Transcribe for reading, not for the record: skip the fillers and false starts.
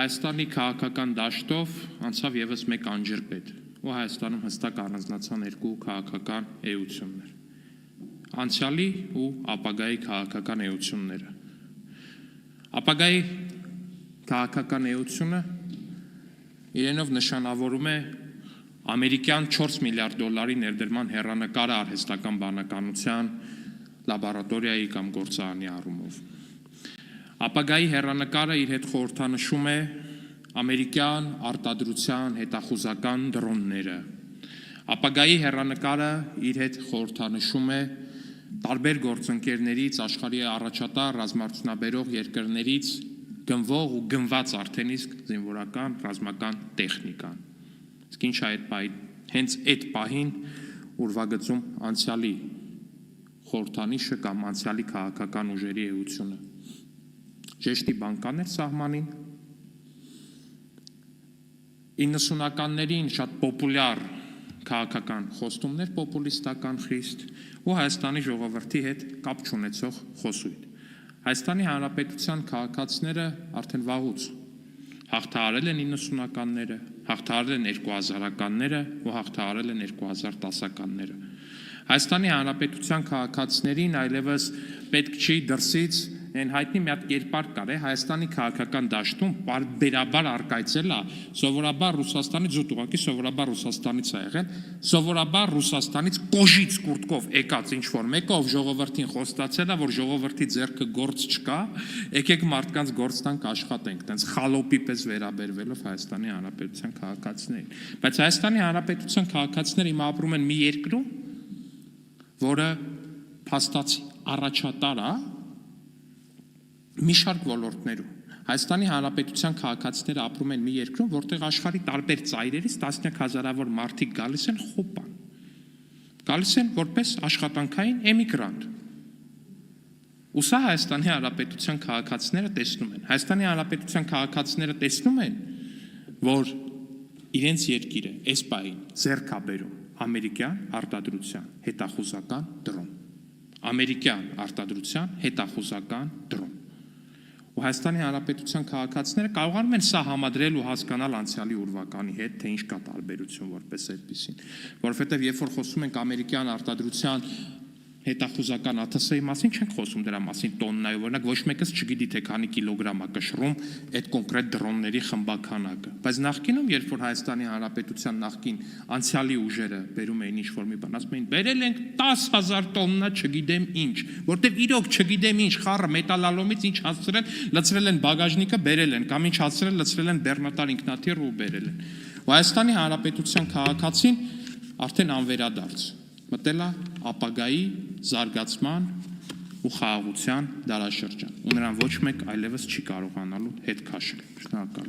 Հայաստանի քաղաքական դաշտով անցավ ևս մեկ անջրպետ, ու Հայաստանում հստակ առանձնացան երկու քաղաքական էություններ, անցյալի ու ապագայի քաղաքական էությունները։ Ապագայի քաղաքական էությունը իրենով նշանավորում է ամերիկյան 4 միլիարդ դոլարի ներդրման հեռանկարը արհեստական բանականության լաբորատորիայի կամ գործարանի առումով։ Ապագայի հեռանկարը իր հետ խորհրդանշում է ամերիկյան արտադրության հետախուզական դրոնները։ Ապագայի հեռանկարը իր հետ խորհրդանշում է տարբեր գործընկերներից, աշխարհի առաջատար ռազմարտունաբերող երկրներից գնվող ու գնված արդեն իսկ զինվորական ռազմական տեխնիկան։ Իսկ ինչ է հենց այդ պահին ուրվագծում անցյալի խորհրդանիշը կամ անցյալի քաղաքական ուժերի էությունը։ Ժեշտի բանկաներ սահմանին 90-ականներին շատ պոպուլյար քաղաքական խոստումներ, պոպուլիստական խիստ ու Հայաստանի ժողովրդի հետ կապ չունեցող խոսույթ։ Հայաստանի Հանրապետության քաղաքացիները արդեն վաղուց հաղթահարել են 90-ականները, հաղթահարել են 2000-ականները ու հաղթահարել են 2010-ականները։ Հայաստանի Հանրապետության քաղաքացիներին այլևս պետք չի դրսից այն հայտնի մի հատ կերպար կար է Հայաստանի քաղաքական դաշտում պարբերաբար արկայծել է սովորաբար Ռուսաստանից զուտ ուղղակի սովորաբար Ռուսաստանից է եղել սովորաբար Ռուսաստանից կոժից կուրտկով եկած ինչ-որ մեկը ով ժողովրդին խոստացել է որ ժողովրդի ձեռքը գործ չկա եկեք մարդկանց գործ տանք աշխատենք տենց խալոպի պես վերաբերվելով Հայաստանի Հանրապետության քաղաքացիներին բայց Հայաստանի Հանրապետության քաղաքացիները հիմա ապրում են մի երկրում որը փաստացի առաջատար է մի շարք ոլորտներում Հայաստանի Հանրապետության քաղաքացիները ապրում են մի երկրում, որտեղ աշխարհի տարբեր ծայրերից տասնյակ հազարավոր մարդիկ գալիս են խոպան, գալիս են որպես աշխատանքային էմիգրանտ։ Ու սա Հայաստանի Հանրապետության քաղաքացիները տեսնում են։ Հայաստանի Հանրապետության քաղաքացիները տեսնում են, որ իրենց երկիրը այս պահին ձեռք է բերում ամերիկյան արտադրության հետախուզական դրոն։ Ամերիկյան արտադրության հետախուզական դրոն։ Ու Հայաստանի Հանրապետության քաղաքացիները կարողանում են սա համադրել ու հասկանալ անցյալի ուրվականի հետ, թե ինչ կա տարբերություն որպես այդպեսին, որովհետև երբ որ խոսում ենք ամերիկյան արտադրության հետախուզական ԱԹՍ-ի մասին, չենք խոսում դրա մասին տոննայով, օրինակ ոչ մեկս չգիտի թե քանի կիլոգրամ է կշռում այդ կոնկրետ դրոնների խմբաքանակը, բայց նախկինում, երբ որ Հայաստանի Հանրապետության նախկին անցյալի ուժերը բերում էին ինչ-որ մի բան, ասում էին բերել ենք 10,000 տոննա չգիտեմ ինչ, որտեղ իրոք չգիտեմ ինչ խառը մետալալոմից ինչ հասցրել, լցրել են բագաժնիկը, բերել են, կամ ինչ հասցրել, լցրել են բեռնատար ինքնաթիռ ու բերել են։ Ու Հայաստանի Հանրապետության քաղաքացին արդեն անվերադարձ մտել է ապագայի զարգացման ու խաղաղության դարաշրջան, ու նրան ոչ մեկ այլևս չի կարողանալու հետ քաշել։ Շնորհակալ եմ։